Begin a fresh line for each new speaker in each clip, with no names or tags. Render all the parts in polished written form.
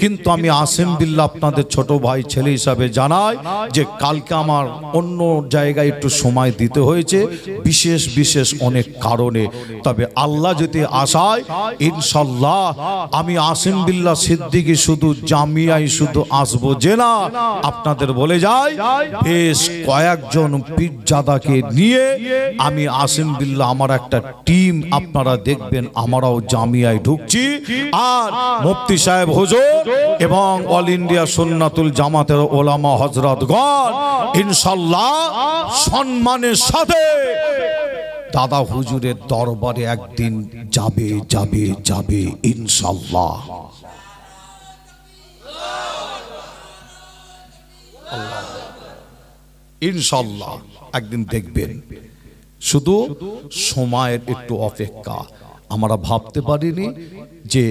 কিন্তু আমি আসিম বিল্লাহ আপনাদের ছোট ভাই ছেলে হিসাবে জানাই যে কালকে আমার অন্য জায়গায় একটু সময় দিতে হয়েছে বিশেষ বিশেষ অনেক কারণে। তবে আল্লাহ যদি আশায় ইনশাল্লাহ আমি আসিম বিল্লাহ সিদ্দিকী শুধু জামিয়ায় শুধু আসবো যে না, আপনাদের বলে যাই বেশ কয়েকজন পীরজাদাকে নিয়ে আমি আসিম বিল্লাহ আমার একটা টিম আপনারা দেখবেন আমরাও জামিয়ায় ঢুকছি। আর মুফতি সাহেব হুজুর এবং অল ইন্ডিয়া সুন্নাতুল জামাতের ওলামা হযরতগণ ইনশাআল্লাহ সম্মানের সাথে দাদা হুজুরের দরবারে একদিন যাবে যাবে যাবে ইনশাআল্লাহ। ইনশাআল্লাহ একদিন দেখবেন, শুধু সময়ের একটু অপেক্ষা। আমরা ভাবতে পারিনি যে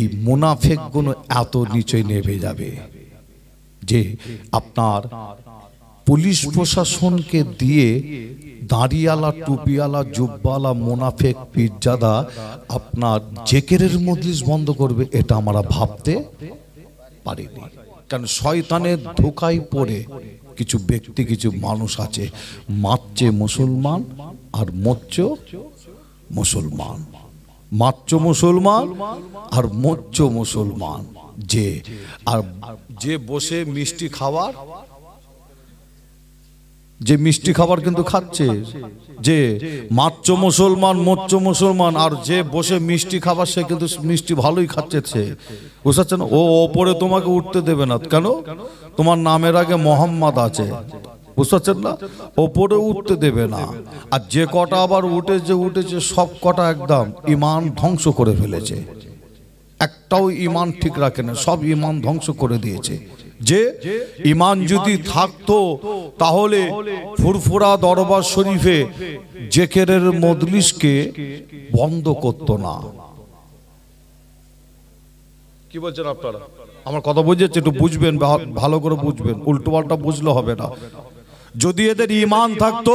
এই মুনাফিক গুলো এত নিচে নেমে যাবে, যে আপনার পুলিশ প্রশাসনকে দিয়ে দাড়িওয়ালা টুপিওয়ালা জুব্বাওয়ালা মুনাফিক পীরজাদা আপনার জেকেরের মজলিস বন্ধ করবে, এটা আমরা ভাবতে পারিনি। কারণ শয়তানের ধোঁকায় পড়ে কিছু ব্যক্তি কিছু মানুষ আছে মারছে মুসলমান আর মরছে মুসলমান, মারছে মুসলমান আর মরছে মুসলমান। যে বসে মিষ্টি খাবার, যে মিষ্টি খাবার কিন্তু খাচ্ছে, যে মারছ মুসলমান মরছ মুসলমান, আর যে বসে মিষ্টি খাবার সে কিন্তু মিষ্টি ভালোই খাচ্ছে। সে বুঝতে পারছেন, ও ওপরে তোমাকে উঠতে দেবে না। কেন? তোমার নামের আগে মোহাম্মদ আছে, বুঝতে পারছেন না, ওপরে উঠতে দেবে না। আর যে কটা আবার উঠেছে সব কটা একদম ইমান ধ্বংস করে ফেলেছে, একটাও ইমান ঠিক রাখে না, সব ইমান ধ্বংস করে দিয়েছে। যে ইমান যদি থাকতো তাহলে ফুরফুরা দরবার শরীফে জেকেরের মজলিসকে বন্ধ করতো না। কি বলছেন আপনারা? আমার কথা বুঝেছে? একটু বুঝবেন, ভালো করে বুঝবেন, উল্টো পাল্টা বুঝলে হবে না। যদি এদের ইমান থাকতো,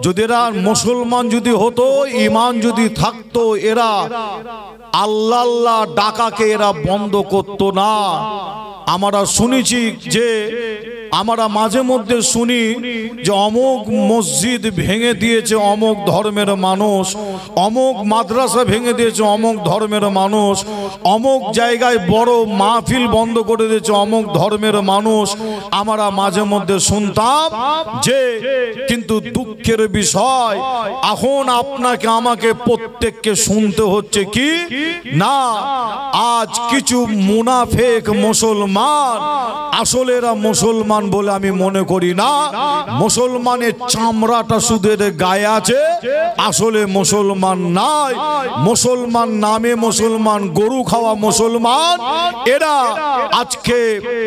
যদি এরা মুসলমান যদি হতো, ইমান যদি থাকতো, এরা আল্লাহ আল্লাহ ডাকাকে এরা বন্ধ করতো না। আমরা শুনেছি যে আমরা মাঝে মধ্যে শুনি যে অমুক মসজিদ ভেঙে দিয়েছে অমুক ধর্মের মানুষ, অমুক মাদ্রাসা ভেঙে দিয়েছে অমুক ধর্মের মানুষ, অমুক জায়গায় বড় মাহফিল বন্ধ করে দিয়েছে অমুক ধর্মের মানুষ। আমরা মাঝে মধ্যে শুনতাম যে, কিন্তু দুঃখের বিষয় এখন আপনাকে আমাকে প্রত্যেককে শুনতে হচ্ছে কি না, আজ কিছু মুনাফিক মুসলমান, আসলে এরা মুসলমান বলে আমি মনে করি না। মুসলমানের চামড়াটা শুধু এদের গায়ে আছে, আসলে মুসলমান নাই। মুসলমান নামে মুসলমান, গরু খাওয়া মুসলমান। এরা আজকে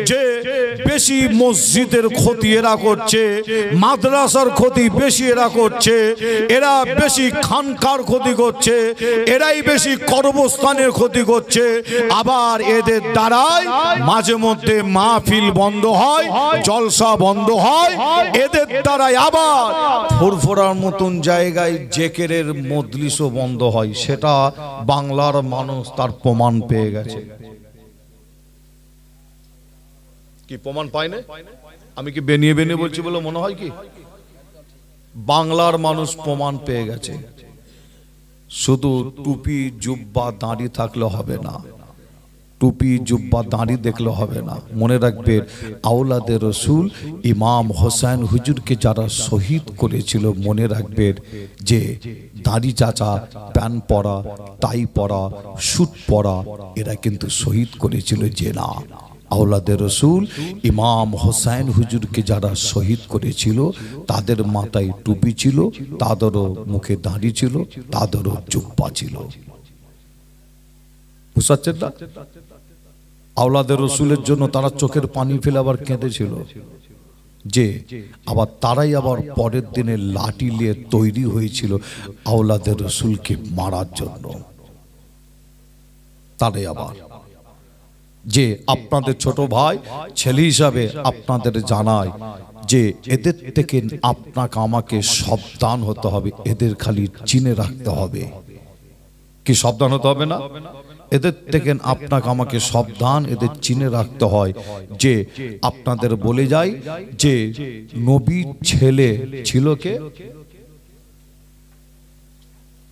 যে বেশি মসজিদের ক্ষতি এরা করছে, মাদ্রাসার ক্ষতি বেশি এরা করছে, এরা বেশি খানকার ক্ষতি করছে, এরাই বেশি কর্মস্থানের ক্ষতি করছে। আবার এদের দ্বারাই মাঝে মধ্যে মাহফিল বন্ধ হয়, জলসা বন্ধ হয়, এদের দ্বারাই আবার ফুরফুরার মতন জায়গায় জেকেরের মজলিসও বন্ধ হয়। সেটা বাংলার মানুষ তার প্রমাণ পেয়ে গেছে। কি প্রমাণ পায় না? আমি কি বেনিয়ে বেনিয়ে বলছি বলে মনে হয়? কি বাংলার মানুষ প্রমাণ পেয়ে গেছে। শুধু টুপি জুব্বা দাঁড়ি থাকলে হবে না, টুপি জুব্বা দাঁড়ি দেখলে হবে না। মনে রাখবে, আওলাদে রসুল ইমাম হোসেন হুজুরকে যারা শহীদ করেছিল, মনে রাখবে যে দাড়ি চাচা, প্যান্ট পরা, টাই পরা, স্যুট পরা, এরা কিন্তু শহীদ করেছিল। যে না, আওলাদে রসুল ইমাম হোসেন হুজুরকে যারা শহীদ করেছিল তাদের মাথায় টুপি ছিল, তাদেরও মুখে দাড়ি ছিল, তাদেরও জুব্বা ছিল। বুঝতে না? আওলাদে রসুলের জন্য তারা চোখের পানি ফেলে আবার কেঁদেছিল। যে আবার তারাই আবার পরের দিনে লাঠি নিয়ে তৈরি হয়েছিল আওলাদে রসুলকে মারার জন্য। তারাই আবার, যে আপনাদের ছোট ভাই ছেলে হিসাবে আপনাদের জানায় যে এদের থেকে আপনাকে আমাকে সাবধান হতে হবে, এদের খালি চিনে রাখতে হবে। কি সাবধান হতে হবে না? এদের থেকে আপনাকে আমাকে সাবধান, এদের চিনে রাখতে হয়। যে আপনাদের বলে যাই যে নবীর ছেলে ছিল কে?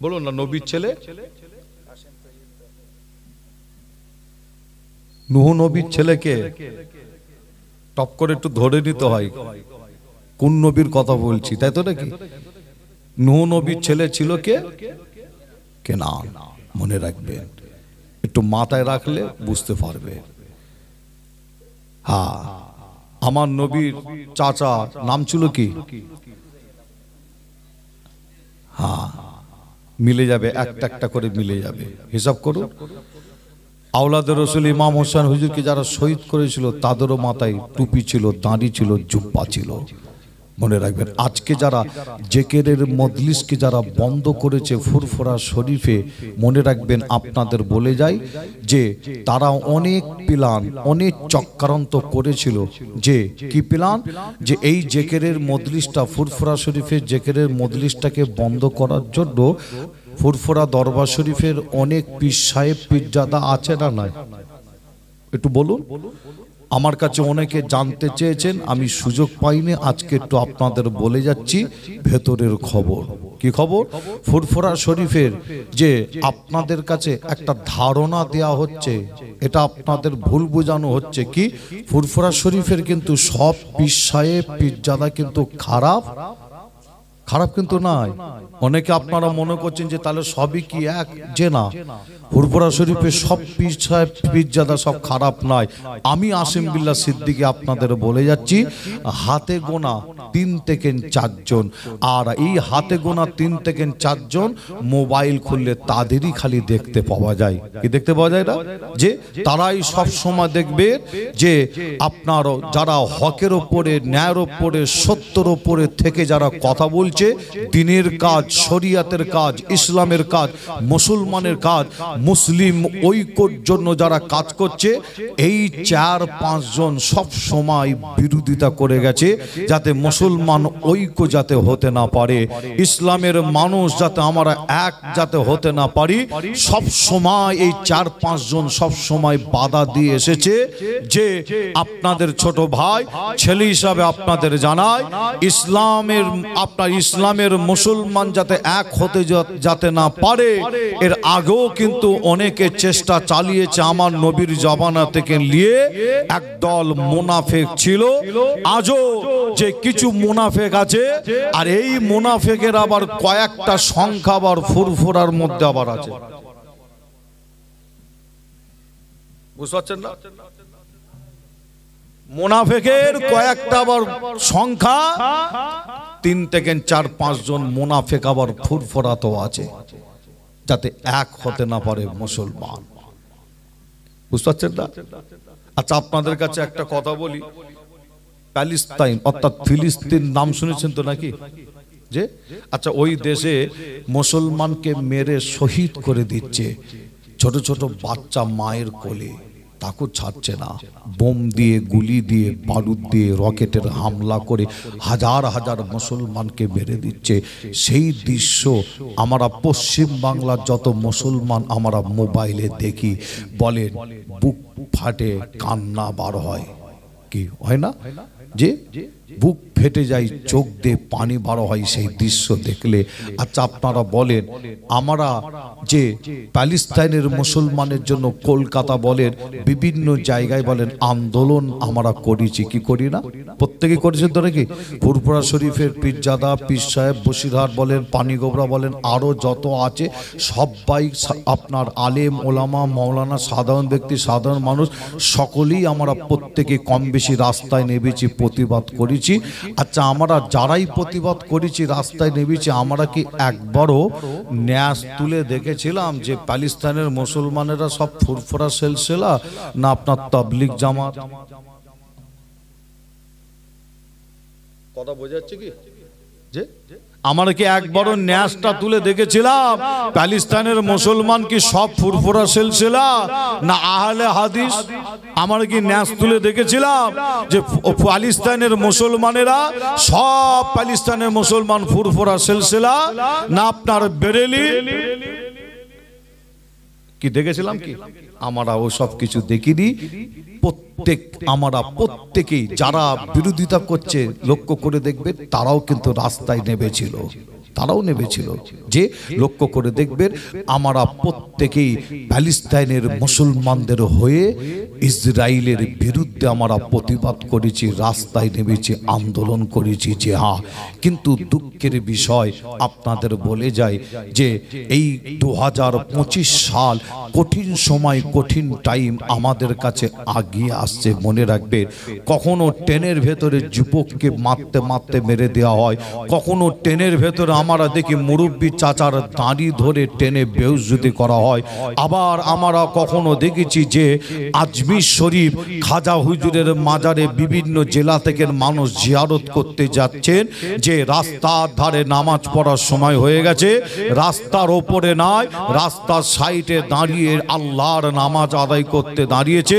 বলুন না, নবীর ছেলে নূহ নবীর ছেলে কে? টপ করে একটু ধরে নিতে হয় কোন নবীর কথা বলছি, তাই তো নাকি? নূহ নবীর ছেলে ছিল কে? কেনান। মনে রাখবেন, একটু মাথায় রাখলে বুঝতে পারবে। হ্যাঁ, আমার নবীর চাচা নাম ছিল কি? হ্যাঁ, মিলে যাবে, একটা একটা করে মিলে যাবে, হিসাব করুন। আওলাদের রসুল ইমাম হোসেন হুজুরকে যারা শহীদ করেছিল তাদেরও মাথায় টুপি ছিল, দাঁড়ি ছিল, জুব্বা ছিল। মনে রাখবেন, আজকে যারা জেকেরের মজলিসকে যারা বন্ধ করেছে ফুরফুরা শরীফে, মনে রাখবেন আপনাদের বলে যাই যে তারা অনেক প্ল্যান, অনেক চক্রান্ত করেছিল। যে কি প্ল্যান? যে এই জেকেরের মজলিসটা, ফুরফুরা শরীফের জেকেরের মজলিসটাকে বন্ধ করার জন্য ফুরফুরা দরবার শরীফের অনেক পীর সাহেব পীরজাদা আছে না নাই? একটু বলুন। আমার কাছে অনেকে জানতে চেয়েছেন, আমি সুযোগ পাইনি, আজকে একটু আপনাদের বলে যাচ্ছি ভেতরের খবর। কি খবর? ফুরফুরা শরীফের যে আপনাদের কাছে একটা ধারণা দেয়া হচ্ছে, এটা আপনাদের ভুল বোঝানো হচ্ছে। কি? ফুরফুরা শরীফের কিন্তু সব পীর সাহেব পীরজাদা কিন্তু খারাপ কিন্তু নাই। অনেকে আপনারা মনে করছেন যে তাহলে সবই কি এক? যে না, ফুরফুরা শরীফের সব পীর সাহেব পীরজাদা সব খারাপ নয়। আমি আসিম বিল্লাহ সিদ্দিকী আপনাদের বলে যাচ্ছি, হাতে গোনা 3 থেকে 4 জন, আর এই হাতে গোনা 3 থেকে 4 জন মোবাইল খুললে তাদেরই খালি দেখতে পাওয়া যায়। কি দেখতে পাওয়া যায়? না যে তারাই সব সময় দেখবে যে আপনার যারা হকের ওপরে, ন্যায়ের ওপরে, সত্যের ওপরে থেকে যারা কথা বলছে, দ্বীনের কাজ, শরিয়াতের কাজ, ইসলামের কাজ, মুসলমানের কাজ, মুসলিম ঐক্যর জন্য যারা কাজ করছে, এই 4-5 জন সব সময় বিরোধিতা করে গেছে যাতে মুসলমান ঐক্য যাতে হতে না পারে, ইসলামের মানুষ যাতে আমরা এক যাতে হতে না পারি, সব সময় এই 4-5 জন সব সময় বাধা দিয়ে এসেছে। যে আপনাদের ছোট ভাই ছেলে হিসাবে আপনাদের জানায়, ইসলামের মুসলমান যাতে এক হতে যাতে না পারে, এর আগেও কিন্তু অনেকে চেষ্টা চালিয়েছে। আমার নবীর জমানা থেকে নিয়ে একদল মুনাফিক ছিল, আজও যে কিছু মুনাফিক আছে, আর এই মুনাফিকের আবার কয়েকটা সংখ্যা আবার ফুরফুরার মধ্যে আবার আছে। বুঝতে পারছেন না? মুনাফিকের কয়েকটা আবার সংখ্যা 3 থেকে 4-5 জন মুনাফিক আবার ফুরফুরাতেও আছে, যাতে এক হতে না পারে মুসলমান। বুঝতে পারছেন না? আচ্ছা, আপনাদের কাছে একটা কথা বলি, প্যালেস্তাইন অর্থাৎ ফিলিস্তিন নাম শুনেছেন তো নাকি? যে আচ্ছা, ওই দেশে মুসলমানকে মেরে শহীদ করে দিচ্ছে, ছোট ছোট বাচ্চা মায়ের কোলে, তাকে ছাড়ছে না। বোম দিয়ে, গুলি দিয়ে, বারুদ দিয়ে, রকেটের হামলা করে হাজার হাজার মুসলমানকে মেরে দিচ্ছে। সেই দৃশ্য আমরা পশ্চিম বাংলার যত মুসলমান আমরা মোবাইলে দেখি, বলেন বুক ফাটে, কান্না বার হয়। কি হয় না? যে বুক ফেটে যায়, চোখ দিয়ে পানি বার হয় সেই দৃশ্য দেখলে। আচ্ছা, আপনারা বলেন, আমরা যে প্যালেস্তাইনের মুসলমানের জন্য কলকাতা বলেন, বিভিন্ন জায়গায় বলেন আন্দোলন আমরা করেছি, কি করি না? প্রত্যেকে করেছেন তো নাকি? ফুরফুরা শরীফের পীরজাদা, পীর সাহেব, বসিরহাট বলেন, পানিগোবরা বলেন, আরও যত আছে সবাই আপনার আলেম ওলামা মৌলানা, সাধারণ ব্যক্তি, সাধারণ মানুষ, সকলেই আমরা প্রত্যেকে কম বেশি রাস্তায় নেমেছি, প্রতিবাদ করেছি। আচ্ছা, আমরা যারাই প্রতিবাদ করেছি, রাস্তায় নেমেছি, আমরা কি একবারও ন্যাস তুলে দেখেছিলাম যে প্যালেস্তাইনের মুসলমানেরা সব ফুরফুরা সিলসিলা না আপনার তাবলীগ জামাত? কথা বোঝা যাচ্ছে কি? যে আমরা কি একবারও ন্যাসটা তুলে দেখেছিলাম প্যালেস্তাইনের মুসলমান কি সব ফুরফুরা সিলসিলা না আহলে হাদিস? আমরা কি ন্যাস তুলে দেখেছিলাম যে প্যালেস্তাইনের মুসলমানেরা সব প্যালেস্তাইনের মুসলমান ফুরফুরা সিলসিলা না আপনার বেরেলি? কি দেখেছিলাম কি? আমরা ও সব কিছু দেখিনি। আমরা প্রত্যেকেই যারা বিরোধিতা করছে লক্ষ্য করে দেখবে, তারাও কিন্তু রাস্তায় নেমেছিল, যে লক্ষ্য করে দেখবেন আমরা প্রত্যেকেই প্যালেস্তাইনের মুসলমানদের হয়ে ইসরায়েলের বিরুদ্ধে আমরা প্রতিবাদ করেছি, রাস্তায় নেমেছি, আন্দোলন করেছি। যে হ্যাঁ, কিন্তু দুঃখের বিষয় আপনাদের বলে যায় যে এই 2025 সাল কঠিন সময়, কঠিন টাইম আমাদের কাছে আগিয়ে আসছে। মনে রাখবেন, কখনো ট্রেনের ভেতরে যুবককে মারতে মারতে মেরে দেওয়া হয়, কখনো ট্রেনের ভেতরে আমরা দেখি মুরব্বী চাচার দাঁড়ি ধরে টেনে বেহুশযুতি করা হয়। আবার আমরা কখনো দেখেছি যে আজমির শরীফ খাজা হুজুরের মাজারে বিভিন্ন জেলা থেকে মানুষ জিয়ারত করতে যাচ্ছেন, যে রাস্তার ধারে নামাজ পড়ার সময় হয়ে গেছে, রাস্তার ওপরে নয়, রাস্তার সাইডে দাঁড়িয়ে আল্লাহর নামাজ আদায় করতে দাঁড়িয়েছে।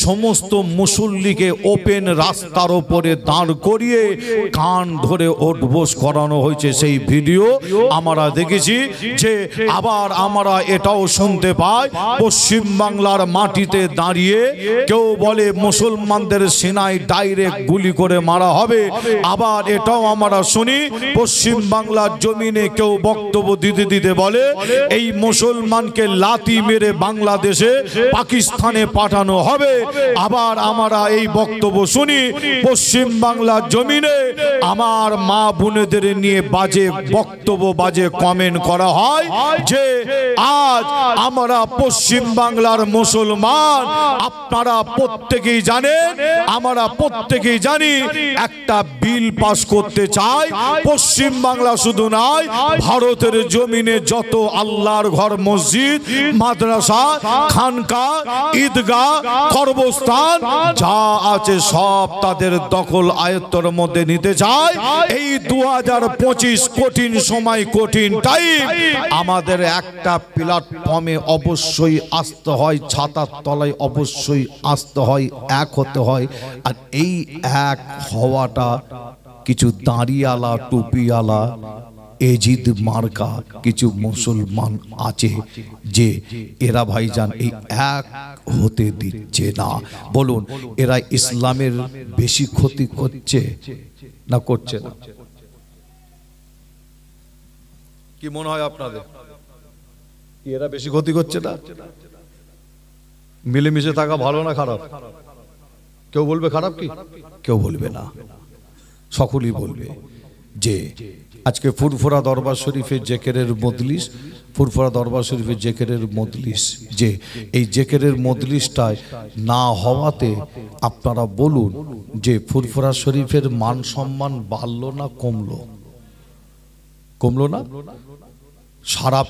সমস্ত মুসল্লিকে ওপেন রাস্তার ওপরে দাঁড় করিয়ে কান ধরে ওঠবোস করানো হয়েছে। সেই ভিডিও আমরা দেখেছি। যে আবার আমরা এটাও শুনতে পাই, পশ্চিম বাংলার মাটিতে দাঁড়িয়ে কেউ বলে মুসলমানদের সিনায় ডাইরেক্ট গুলি করে মারা হবে। আবার এটাও আমরা শুনি পশ্চিম বাংলার জমিনে কেউ বক্তব্য দিতে দিতে বলে এই মুসলমানকে লাথি মেরে বাংলাদেশে পাকিস্তানে পাঠানো হবে। আবার আমরা এই বক্তব্য শুনি পশ্চিম বাংলার জমিনে আমার মা বোনেদের নিয়ে বাজে বক্তব্য, বাজে কমেন্ট করা হয় যে আজ আমরা পশ্চিম বাংলার মুসলমান। আপনারা প্রত্যেকেই জানেন, আমরা প্রত্যেকেই জানি, একটা বিল পাস করতে চাই। পশ্চিম বাংলা শুধু নয়, ভারতের জমিনে যত আল্লাহর ঘর, মসজিদ, মাদ্রাসা, খানকা, ঈদগাহ, কবরস্থান যা আছে সব তাদের দখল আয়ত্তের মধ্যে নিতে চায়। এই 2025 কঠিন সময়, কঠিন টাইম, আমাদের একটা প্ল্যাটফর্মে অবশ্যই আসতে হয়, ছাতার তলায় অবশ্যই আসতে হয়, এক হতে হয়। আর এই এক হওয়াটা কিছু দাঁড়িয়ালা, টুপিওয়ালা, এজিদ মার্কা কিছু মুসলমান আছে যে এরা ভাইজান এই এক হতে দিচ্ছে না। বলুন, এরা ইসলামের বেশি ক্ষতি করছে না করছে না? কি মনে হয় আপনাদের? এরা বেশি ক্ষতি করছে না? মিলেমিশে থাকা ভালো না খারাপ? কেউ বলবে খারাপ? কি কেউ বলবে না, সকলেই বলবে যে আজকে ফুরফুরা দরবার শরীফের জেকেরের মজলিস, ফুরফুরা দরবার শরীফের জেকেরের মজলিস, যে এই জেকেরের মজলিসটায় না হওয়াতে আপনারা বলুন যে ফুরফুরা শরীফের মান সম্মান বাড়লো না কমলো? কমলো না? সারা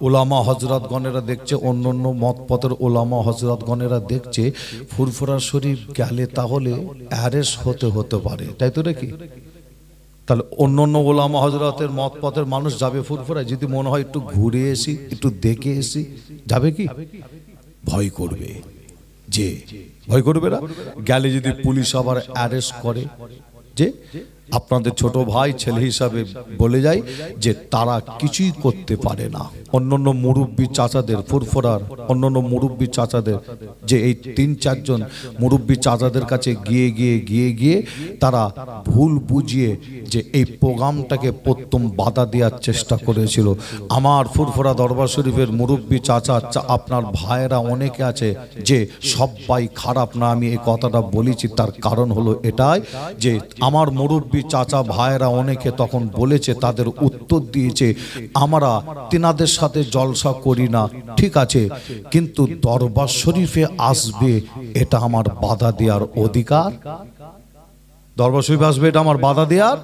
ওলামা হজরতগণেরা দেখছে, অন্য অন্য মতপথের ওলামা হজরতগণেরা দেখছে ফুরফুরা শরীফ গেলে তাহলে অ্যারেস্ট হতে পারে, তাই তো নাকি? তাহলে অন্য অন্য ওলামা হজরতের মতপথের মানুষ যাবে ফুরফুরায়? যদি মনে হয় একটু ঘুরে এসি, একটু দেখে এসি, যাবে কি? ভয় করবে। যে ভয় করবে না? গেলে যদি পুলিশ আবার অ্যারেস্ট করে, যে আপনাদের ছোট ভাই ছেলে হিসাবে বলে যায় যে তারা কিছুই করতে পারে না। অন্যান্য মুরব্বী চাচাদের, ফুরফুরার অন্যান্য মুরব্বী চাচাদের, যে এই 3-4 জন মুরব্বী চাচাদের কাছে গিয়ে তারা ভুল বুঝিয়ে যে এই প্রোগ্রামটাকে প্রথম বাধা দেওয়ার চেষ্টা করেছিল। আমার ফুরফুরা দরবার শরীফের মুরব্বী চাচা, আপনার ভাইয়েরা অনেকে আছে যে সবাই খারাপ না, আমি এই কথাটা বলেছি, তার কারণ হলো এটাই যে আমার মুরব্বী চাচা ভাইয়েরা অনেকে তখন বলেছে, তাদের উত্তর দিয়েছে আমরা তিনাদের সাথে জলসা করি না, ঠিক আছে, কিন্তু দরবার শরীফে আসবে এটা আমার বাধা দেওয়ার অধিকার? দরবার শরীফে আসবে এটা আমার বাধা দেওয়ার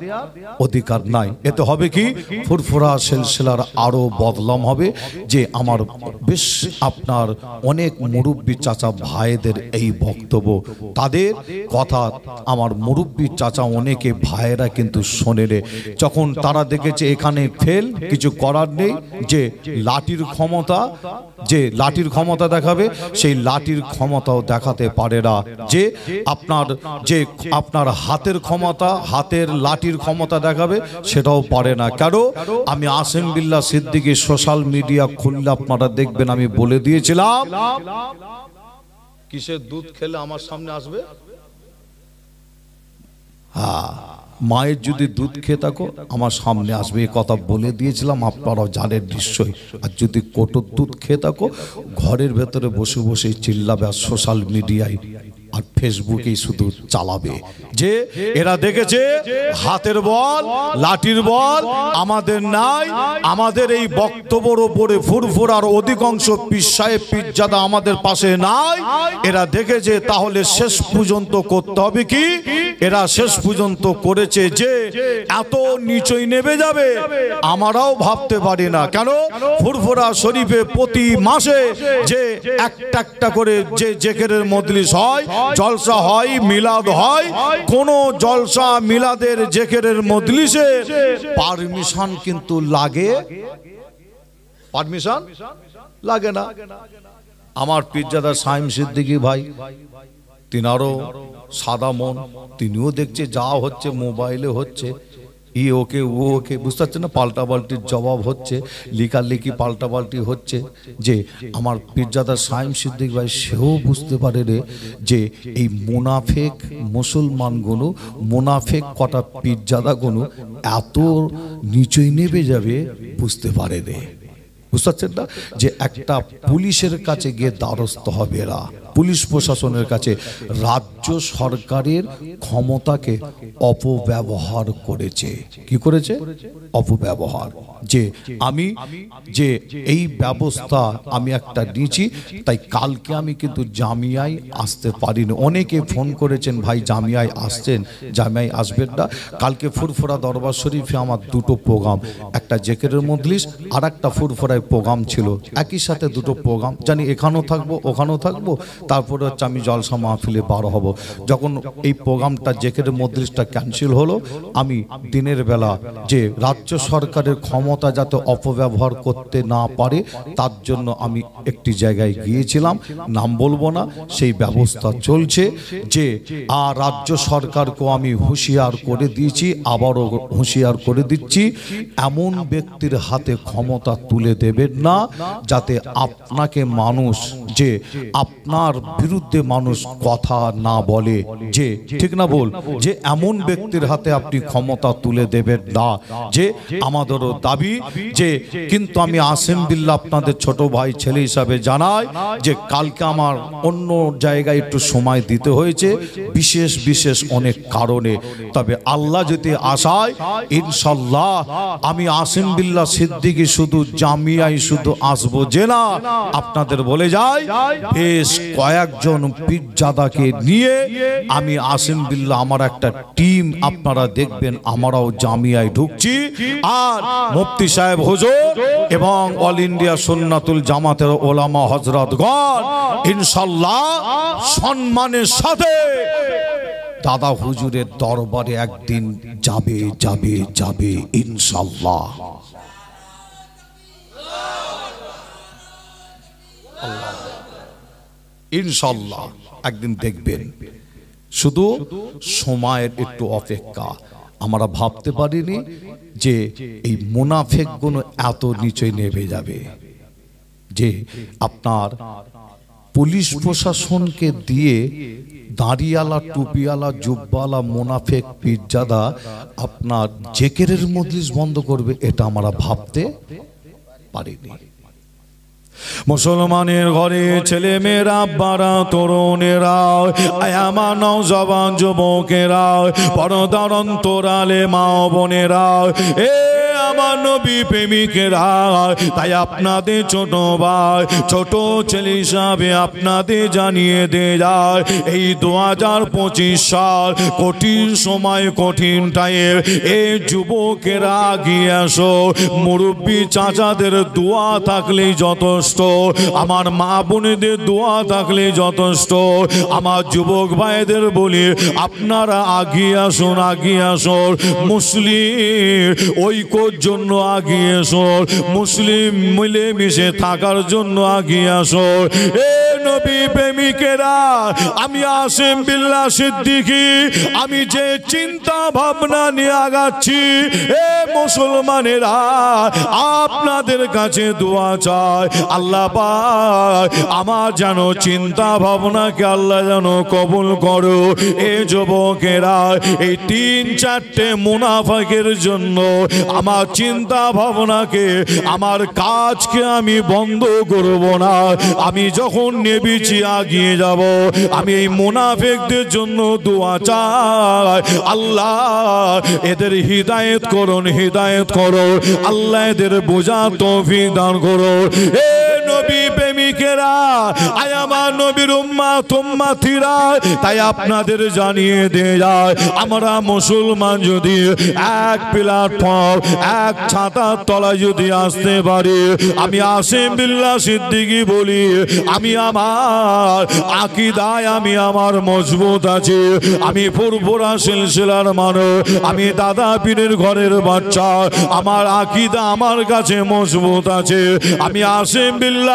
অধিকার নাই। এতে হবে কি, ফুরফুরা সিলসিলার আরো বদলাম হবে। যে আমার বেশ আপনার অনেক মুরব্বী চাচা ভাইদের এই বক্তব্য, তাদের কথা আমার মুরব্বী চাচা অনেকে ভাইয়েরা কিন্তু শোনে রে। যখন তারা দেখেছে এখানে ফেল, কিছু করার নেই, যে লাঠির ক্ষমতা, যে লাঠির ক্ষমতা দেখাবে, সেই লাঠির ক্ষমতাও দেখাতে পারে না। যে আপনার হাত হাতের ক্ষমতা, হাতের লাঠির ক্ষমতা দেখাবে, সেটাও পারে না। কেন? আমি আসিম বিল্লাহ সিদ্দিকী সোশ্যাল মিডিয়া খুললে আপনারা দেখবেন, আমি বলে দিয়েছিলাম কিসের দুধ খেলে আমার সামনে আসবে। হ্যাঁ, মায়ের যদি দুধ খেয়ে থাকো আমার সামনে আসবে, এই কথা বলে দিয়েছিলাম, আপনারাও জানেন নিশ্চয়ই। আর যদি কোটোর দুধ খেয়ে থাকো ঘরের ভেতরে বসে বসে চিল্লাবে আর সোশ্যাল মিডিয়ায় আর ফেসবুকেই শুধু চালাবে যে এরা দেখেছে হাতের বল, লাঠির বল আমাদের নাই, আমাদের এই বক্তব্যের ওপরে ফুরফুরার অধিকাংশ পীর সাহেব পীরজাদা আমাদের পাশে নাই। এরা দেখেছে তাহলে শেষ পর্যন্ত করতে হবে কি? এরা শেষ পর্যন্ত করেছে যে এত নিচই নেমে যাবে আমরাও ভাবতে পারি না। কেন? ফুরফুরা শরীফে প্রতি মাসে যে একটা একটা করে যে জিকিরের মজলিস হয়, জলসা হয়, মিলাদ হয়, কোন জলসা মিলাদের জিকিরের মজলিসে পারমিশন কিন্তু লাগে, পারমিশন লাগে না। আমার পীরজাদা সাইম সিদ্দিকী ভাই, তিনারও সাদা মন, তিনিও দেখছে যা হচ্ছে মোবাইলে হচ্ছে, ই ওকে ও ওকে, বুঝতে পারছেন না, পাল্টাপাল্টির জবাব হচ্ছে, লিখালিখি পাল্টাপাল্টি হচ্ছে। যে আমার পীরজাদা সাইম সিদ্দিক ভাই সেও বুঝতে পারে রে যে এই মুনাফেক মুসলমানগুলো, মুনাফেক কটা পীরজাদাগুলো এত নিচই নেমে যাবে বুঝতে পারে রে। বুঝতে পারছেন না যে একটা পুলিশের কাছে গিয়ে দ্বারস্থ হবে এরা, পুলিশ প্রশাসনের কাছে। রাজ্য সরকারের ক্ষমতাকে অপব্যবহার করেছে। কি করেছে? অপব্যবহার। যে আমি যে এই ব্যবস্থা আমি একটা নিয়েছি, তাই কালকে আমি কিন্তু জামিয়ায় আসতে পারিনি। অনেকে ফোন করেছেন ভাই জামিয়ায় আসছেন, জামিয়ায় আসবেন না। কালকে ফুরফুরা দরবার শরীফে আমার দুটো প্রোগ্রাম, একটা জিকিরের মজলিস আর একটা ফুরফুরায় প্রোগ্রাম ছিল, একই সাথে দুটো প্রোগ্রাম। জানি এখানেও থাকবো ওখানেও থাকবো, তারপরে হচ্ছে আমি জলসা মাহফিলে বার হব। যখন এই প্রোগ্রামটা জিকিরের মজলিসটা ক্যান্সেল হলো, আমি দিনের বেলা যে রাজ্য সরকারের ক্ষমতা যাতে অপব্যবহার করতে না পারে তার জন্য আমি একটি জায়গায় গিয়েছিলাম, নাম বলবো না, সেই ব্যবস্থা চলছে। যে আর রাজ্য সরকারকেও আমি হুঁশিয়ার করে দিয়েছি, আবারও হুঁশিয়ার করে দিচ্ছি, এমন ব্যক্তির হাতে ক্ষমতা তুলে দেবেন না যাতে আপনাকে মানুষ, যে আপনার বিরুদ্ধে মানুষ কথা না বলে, যে ঠিক না বল, যে এমন ব্যক্তির হাতে আপনি ক্ষমতা তুলে দেবেন না। যে আমাদেরও দাবি যে, কিন্তু আমি আসিম বিল্লাহ আপনাদের ছোট ভাই ছেলে হিসাবে জানাই যে কালকে আমার অন্য জায়গায় একটু সময় দিতে হয়েছে বিশেষ বিশেষ অনেক কারণে। তবে আল্লাহ যদি আশায় ইনশাল্লাহ আমি আসিম বিল্লাহ সিদ্দিকী শুধু জামিয়ায় শুধু আসবো যে না, আপনাদের বলে যাই বেশ কয়েকজন পীরজাদাকে নিয়ে আমি আসিম বিল্লাহ আমার একটা টিম আপনারা দেখবেন আমরাও জামিয়ায় ঢুকছি। আর মুফতি সাহেব হুজুর এবং অল ইন্ডিয়া সুন্নাতুল জামাতের ওলামা হযরতগণ ইনশাআল্লাহ সম্মানের সাথে দাদা হুজুরের দরবারে একদিন যাবে যাবে যাবে ইনশাআল্লাহ। ইনশাআল্লাহ একদিন দেখবেন, শুধু সময়ের একটু অপেক্ষা। আমরা ভাবতে পারিনি যে এই মুনাফিকগুলো এত নিচে নেমে যাবে, যে আপনার পুলিশ প্রশাসনকে দিয়ে দাড়িওয়ালা টুপিওয়ালা জুব্বাওয়ালা মুনাফিক পীরজাদা আপনার জিকিরের মজলিস বন্ধ করবে, এটা আমরা ভাবতে পারিনি। মুসলমানের ঘরে ছেলে মেয়েরা, আব্বারা, তরুণেরা, আমার নওজওয়ান যুবকেরা, পর্দার অন্তরালে মা বোনেরা, এ আমার নবী প্রেমিকেরা, তাই আপনাদের ছোট ভাই ছোট ছেলে হিসাবে আপনাদের জানিয়ে দিয়ে যায় এই 2025 সাল কঠিন সময়, কঠিন টাইম। এই যুবকেরা আগিয়ে আসো, মুরব্বী চাচাদের দোয়া থাকলেই যথেষ্ট, আমার মা বোনেদের দোয়া থাকলেই যথেষ্ট। আমার যুবক ভাইদের বলি আপনারা আগিয়ে আসুন, আগিয়ে আসুন, মুসলিম ঐক্যর জন্য আগিয়ে আসুন, মুসলিম মিলেমিশে থাকার জন্য আগিয়ে আসুন। এ নবী প্রেমিকেরা, আমি আসিম বিল্লাহ সিদ্দিকী, আমি যে চিন্তা ভাবনা নিয়ে আগাচ্ছি, এ মুসলমানেরা আপনাদের কাছে দোয়া চাই, আল্লাহ পাক আমার যেন চিন্তা ভাবনাকে আল্লাহ যেন কবুল করো। এ যুবকেরা, এই 3-4টে মুনাফিকের জন্য আমার চিন্তা ভাবনাকে, আমার কাজকে আমি বন্ধ করব না। আমি যখন নেবিছি আগিয়ে যাব, আমি এই মুনাফিকদের জন্য দোয়া চাই, আল্লাহ এদের হিদায়াত করুন, হিদায়াত করো আল্লাহ, এদের বোঝা তৌফিক দান করো। এ নবী প্রেমিকেরা, আয় আমার নবীর উম্মত উম্মতিরা, তাই আপনাদের জানিয়ে দিয়ে যায়, আমরা মুসলমান যদি এক প্ল্যাটফর্ম, এক ছাতার তলায় যদি আসতে পারি, আমি আসিম বিল্লাহ সিদ্দিকী বলি, আমি আমার আকীদায় আমি আমার মজবুত আছি, আমি ফুরফুরা সিলসিলার মানুষ, আমি দাদা পীরের ঘরের বাচ্চা, আমার আকীদা আমার কাছে মজবুত আছে। আমি আসিম বিল্লাহ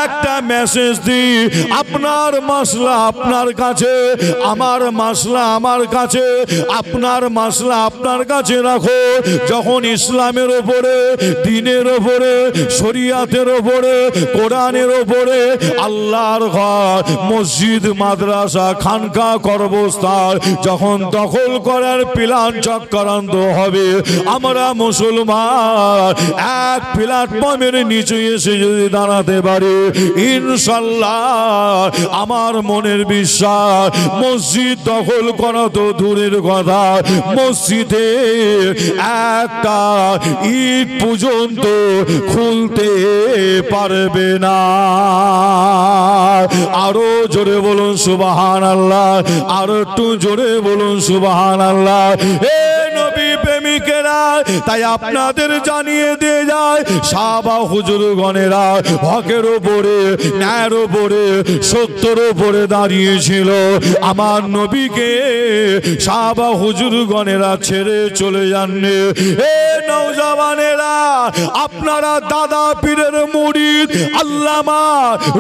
একটা মেসেজ দিই, আপনার মাসলা আপনার কাছে, আমার মাসলা আমার কাছে, আপনার মাসলা আপনার কাছে রাখো। যখন ইসলামের ওপরে, দ্বীনের ওপরে, শরিয়াতের ওপরে, কোরআনের ওপরে, আল্লাহর ঘর, মসজিদ, মাদ্রাসা, খানকা, কর্মস্থান যখন দখল করার প্ল্যান চক্রান্ত হবে, আমরা মুসলমান এক প্ল্যাটফর্মের নিচে এসে যদি দাঁড়াতে পারি, ইনশাল্লাহ আমার মনের বিশ্বাস, মসজিদ দখল করা তো দূরের কথা, মসজিদে একটা ইট পর্যন্ত খুলতে পারবে না। আরো জোরে বলুন সুবহানাল্লাহ, আরো একটু জোরে বলুন সুবহানাল্লাহ। এ নবী প্রেমিকেরা, তাই আপনাদের জানিয়ে দিয়ে যায়, সাহাবা হুজুর গণেরা হকের উপরে, ন্যায়ের উপরে, সত্যের উপরে দাঁড়িয়েছিল। আমার নবীকে সাহাবা হুজুর গণেরা ছেড়ে চলে যাননি। এ নওজওয়ানেরা, আপনারা দাদা পীরের মুরিদ আল্লামা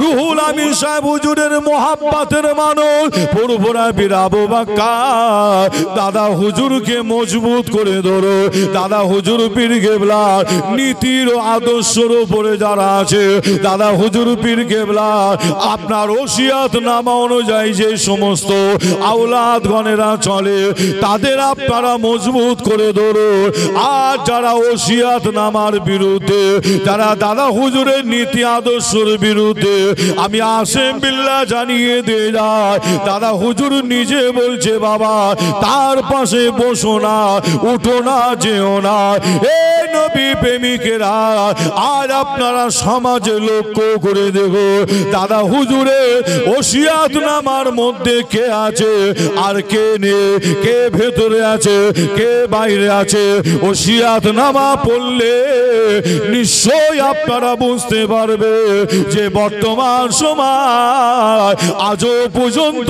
রুহুল আমিন সাহেব হুজুরের মোহাব্বতের মানুষ, ফুরফুরা পীর আবু বকর দাদা হুজুরকে মজবুত করে ধরো। দাদা হুজুর পীর কেবলার নীতির ও আদর্শের উপরে যারা আছে, দাদা হুজুর পীর কেবলা আপনার ওসিয়াত নামা অনুযায়ী যে সমস্ত আওলাদ গণেরা চলে, তাদের আপনারা মজবুত করে ধরো। আর যারা ওসিয়াত নামার বিরুদ্ধে, যারা দাদা হুজুরের নীতি আদর্শের বিরুদ্ধে, আমি আসিম বিল্লাহ জানিয়ে দিয়ে যায়, দাদা হুজুর নিজে বলছে, বাবা তার পাশে বসো না, উঠো না, যেও না। এ নবী প্রেমিকেরা, আর আপনারা সমাজে লক্ষ্য করে দেখো, দাদা হুজুরের ওসিয়াত নামার মধ্যে কে আছে আর কে নেই, কে ভেতরে আছে, কে বাইরে আছে। ওসিয়াত নামা পড়লে নিশ্চয়ই আপনারা বুঝতে পারবে যে বর্তমান সময় আজও পর্যন্ত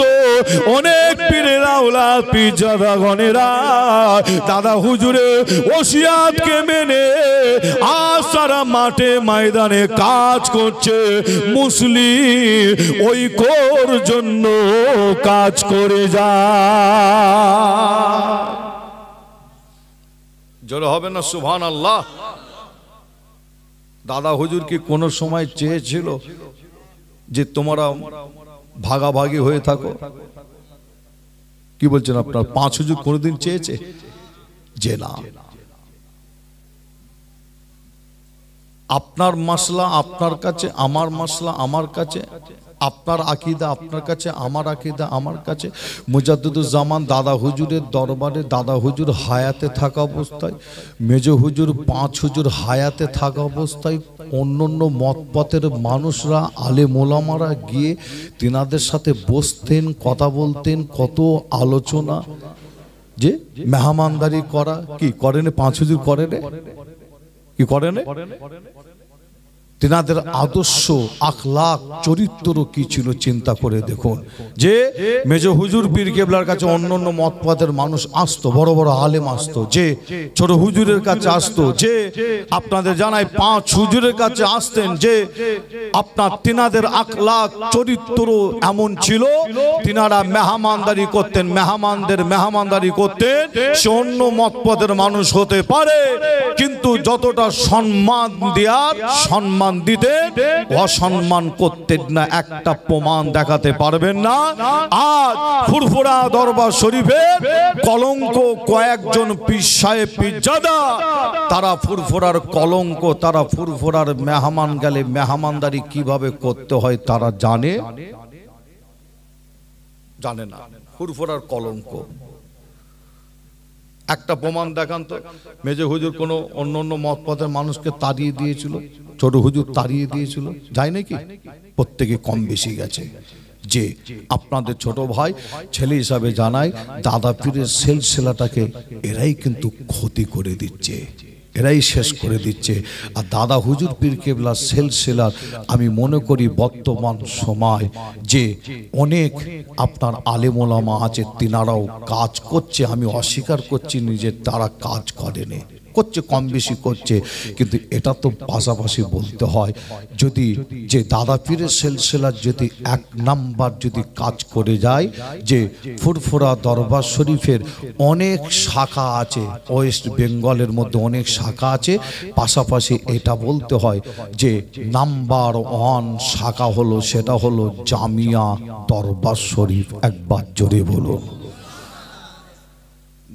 অনেক পীরের আওলাদ, পীরজাদা গণেরা দাদা হুজুরের ওসিয়াতকে মেনে আজ সারা মাঠে ময়দানে কাজ করছে, মুসলিম ঐক্যর জন্য কাজ করে যায়। জোরে হবে না সুবহানাল্লাহ। দাদা হুজুর কি কোন সময় চেয়েছিল যে তোমরা ভাগাভাগি হয়ে থাকো? কি বলছেন আপনার? 5 হুজুর কোনদিন চেয়েছে? যে না, আপনার মাসলা আপনার কাছে, আমার মাসলা আমার কাছে, আপনার আকীদা আপনার কাছে, আমার আকীদা আমার কাছে। মুজাদ্দিদুজ্জামান দাদা হুজুরের দরবারে দাদা হুজুর হায়াতে থাকা অবস্থায়, মেজ হুজুর 5 হুজুর হায়াতে থাকা অবস্থায় অন্য মতপথের মানুষরা, আলেম ওলামারা গিয়ে তিনাদের সাথে বসতেন, কথা বলতেন, কত আলোচনা, যে মেহমানদারি করা। কি করেন 5 হুজুর? করেন কি করেন? তিনাদের আদর্শ আখলাক চরিত্র কি ছিল চিন্তা করে দেখুন। যে মেজো হুজুর পীর কেবলার কাছে অন্যান্য মতপথের মানুষ আসতো, বড় বড় আলেম আসতো, যে ছোট হুজুরের কাছে আসতো, যে আপনাদের জানাই 5 হুজুরের কাছে আসতেন, যে আপনার তিনাদের আখলাক চরিত্র এমন ছিল, তিনারা মেহমানদারি করতেন, মেহমানদের মেহমানদারি করতেন। সে অন্য মতপথের মানুষ হতে পারে, কিন্তু যতটা সম্মান দেওয়ার সম্মান দিতেন, অসম্মান করতেন না, একটা প্রমাণ দেখাতে পারবেন না। আজ ফুরফুরা দরবার শরীফের কলঙ্ক কয়েকজন পীর সাহেব পীরজাদা, তারা ফুরফুরার কলঙ্ক, তারা ফুরফুরার মেহমান গেলে মেহমানদারি কিভাবে করতে হয় তারা জানে না, ফুরফুরার কলঙ্ক। একটা প্রমাণ দেখান তো, মেজো হুজুর কোনো অন্য মতপথের মানুষকে তাড়িয়ে দিয়েছিল, ছোট হুজুর তাড়িয়ে দিয়েছিল, যায় নাকি? প্রত্যেকে কম বেশি গেছে। যে আপনাদের ছোট ভাই ছেলে হিসাবে জানায়, দাদা পীরের সিলসিলাটাকে এরাই কিন্তু ক্ষতি করে দিচ্ছে, এরাই শেষ করে দিচ্ছে। আর দাদা হুজুর পীর কেবলা সিলসিলার আমি মনে করি বর্তমান সময় যে অনেক আপনার আলেম ওলামা আছে, তিনারাও কাজ করছে, আমি অস্বীকার করছি নিজে তারা কাজ করেনি, করছে, কম বেশি করছে, কিন্তু এটা তো পাশাপাশি বলতে হয়। যদি যে দাদা পীরের সিলসিলার যদি 1 নাম্বার যদি কাজ করে যায়, যে ফুরফুরা দরবার শরীফের অনেক শাখা আছে, ওয়েস্ট বেঙ্গলের মধ্যে অনেক শাখা আছে, পাশাপাশি এটা বলতে হয় যে নাম্বার 1 শাখা হলো, সেটা হলো জামিয়া দরবার শরীফ। একবার জোরে বলুন,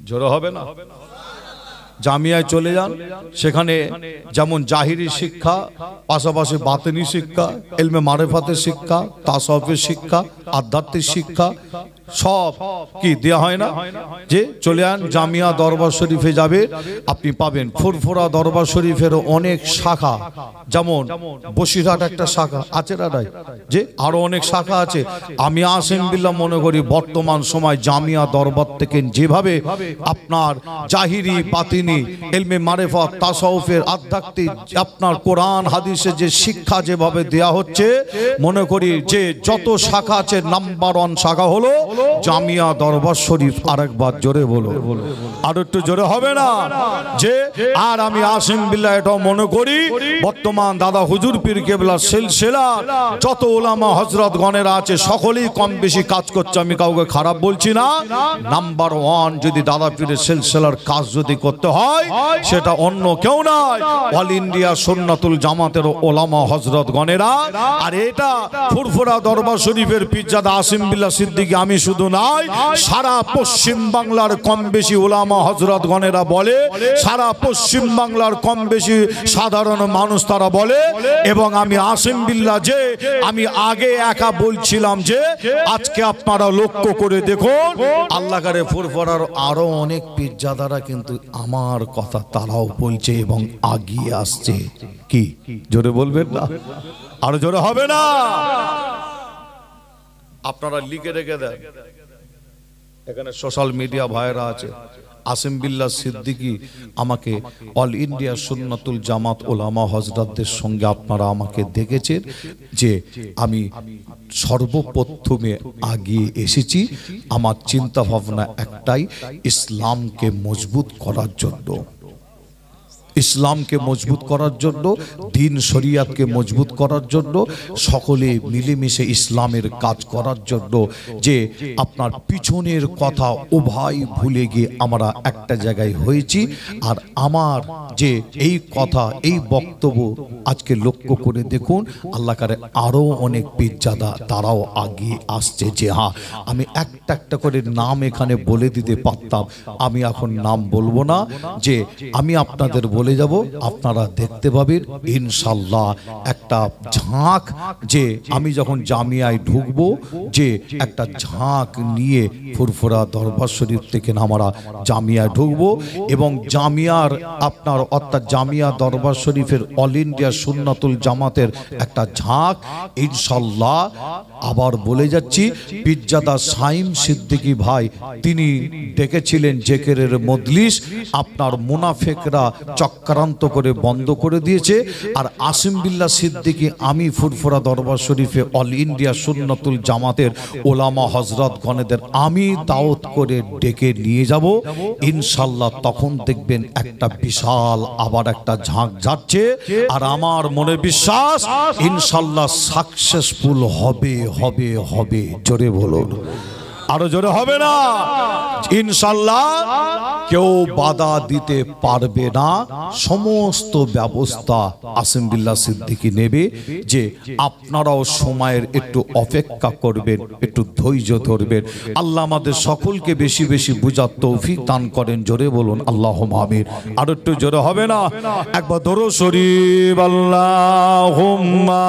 জোরে হবে না? জামিয়ায় চলে যান, সেখানে যেমন জাহিরি শিক্ষা, পাশাপাশি বাতিনি শিক্ষা, ইলমে মারিফাতের শিক্ষা, তাসাউফের শিক্ষা, আধ্যাত্মিক শিক্ষা সব কি দেয়া হয় না? যে চলে যান জামিয়া দরবার শরীফে যাবে, আপনি পাবেন ফুরফুরা দরবার শরীফের অনেক শাখা, যেমন বসিরহাট একটা শাখা আছে দাদাই, যে আরো অনেক শাখা আছে। আমি আসিম বিল্লাহ মনে করি বর্তমান সময় জামিয়া দরবার থেকে যেভাবে আপনার জাহিরি বাতিনি ইলমে মারিফাত তাসাউফের আধ্যাত্মিক আপনার কোরআন হাদিসের যে শিক্ষা যেভাবে দেয়া হচ্ছে, মনে করি যে যত শাখা আছে নাম্বার 1 শাখা হলো জামিয়া দরবার শরীফ। আরেকবার জোরে বলো, আর একটু জোরে হবে না? যে আর আমি আসিম বিল্লাহ এটাও মনে করি বর্তমান দাদা হুজুর পীর কেবলা সিলসিলা যত ওলামা হযরত গণেরা আছে সকলেই কম বেশি কাজ করছে, আমি কাউকে খারাপ বলছি না। নাম্বার 1 যদি দাদা পীরের সিলসিলার কাজ যদি করতে হয়, সেটা অন্য কেউ নয়, অল ইন্ডিয়া সুন্নাতুল জামাতের ওলামা হযরত গণেরা। আর এটা ফুরফুরা দরবার শরীফের পীরজাদা আসিম বিল্লাহ সিদ্দিকী আমি শুধু নাই, সারা পশ্চিম বাংলার কম বেশি ওলামা হযরত গণেরা বলে, সারা পশ্চিম বাংলার কম বেশি সাধারণ মানুষ তারা বলে। এবং আমি আসিম বিল্লাহ যে আমি আগে একা বলছিলাম, যে আজকে আপনারা লক্ষ্য করে দেখুন, আল্লাহ করে ফুরফুরার আরো অনেক পীরজাদারা কিন্তু আমার কথা তারাও বলছে এবং আগিয়ে আসছে। কি জোরে বলবেন না? আরো জোরে হবে না? আপনারা লিখে রেখে দেন, এখানে সোশ্যাল মিডিয়া ভাইরা আছে। আসিম বিল্লাহ সিদ্দিকী আমাকে অল ইন্ডিয়া সুন্নাতুল জামাত ওলামা হযরতদের সঙ্গে আপনারা আমাকে দেখেছেন, যে আমি সর্বপ্রথমে আগিয়ে এসেছি। আমার চিন্তা ভাবনা একটাই, ইসলামকে মজবুত করার জন্য, ইসলামকে মজবুত করার জন্য, দিন শরিয়াতকে মজবুত করার জন্য, সকলে মিলেমিশে ইসলামের কাজ করার জন্য, যে আপনার পিছনের কথা উভয় ভুলে গিয়ে আমরা একটা জায়গায় হয়েছি। আর আমার যে এই কথা, এই বক্তব্য আজকে লক্ষ্য করে দেখুন, আল্লাহ করে আরো অনেক পীরজাদা তারাও আগিয়ে আসছে। যে হ্যাঁ, আমি একটা একটা করে নাম এখানে বলে দিতে পারতাম, আমি এখন নাম বলবো না, যে আমি আপনাদের বলে যাব, আপনারা দেখতে পাবেন ইনশাআল্লাহ একটা ঝাঁক। যে আমি যখন জামিয়ায় ঢুকবো, যে একটা ঝাঁক নিয়ে ফুরফুরা দরবার শরীফ থেকে আমরা জামিয়ায় ঢুকবো, এবং জামিয়ার আপনার অর্থাৎ জামিয়া দরবার শরীফের অল ইন্ডিয়া সুন্নাতুল জামাতের একটা ঝাঁক ইনশাআল্লাহ। আবার বলে যাচ্ছি, পীরজাদা সাইম সিদ্দিকী ভাই তিনি ডেকেছিলেন জেকেরের মজলিস, আপনার মুনাফিকরা চক্রান্ত করে বন্ধ করে দিয়েছে। আর আসিম বিল্লাহ সিদ্দিকী আমি ফুরফুরা দরবার শরীফে অল ইন্ডিয়া সুন্নতুল জামাতের ওলামা হযরত গণেদের আমি দাওয়াত করে ডেকে নিয়ে যাব ইনশাআল্লাহ। তখন দেখবেন একটা বিশাল আবার একটা ঝাঁক যাচ্ছে। আর আমার মনে বিশ্বাস ইনশাআল্লাহ সাকসেসফুল হবে হবে হবে। জোরে বলুন, আরো জোরে হবে না? ইনশাআল্লাহ কেউ বাধা দিতে পারবে না। সমস্ত ব্যবস্থা আসিম বিল্লাহ সিদ্দিকী নেবে। যে আপনারাও সময়ের একটু অপেক্ষা করবেন, একটু ধৈর্য ধরবেন। আল্লাহ আমাদের সকলকে বেশি বেশি বুঝার তৌফিক দান করেন। জোরে বলুন আল্লাহুম্মা আমিন। আর একটু জোরে হবে না? একবার দরুদ শরীফ আল্লাহুম্মা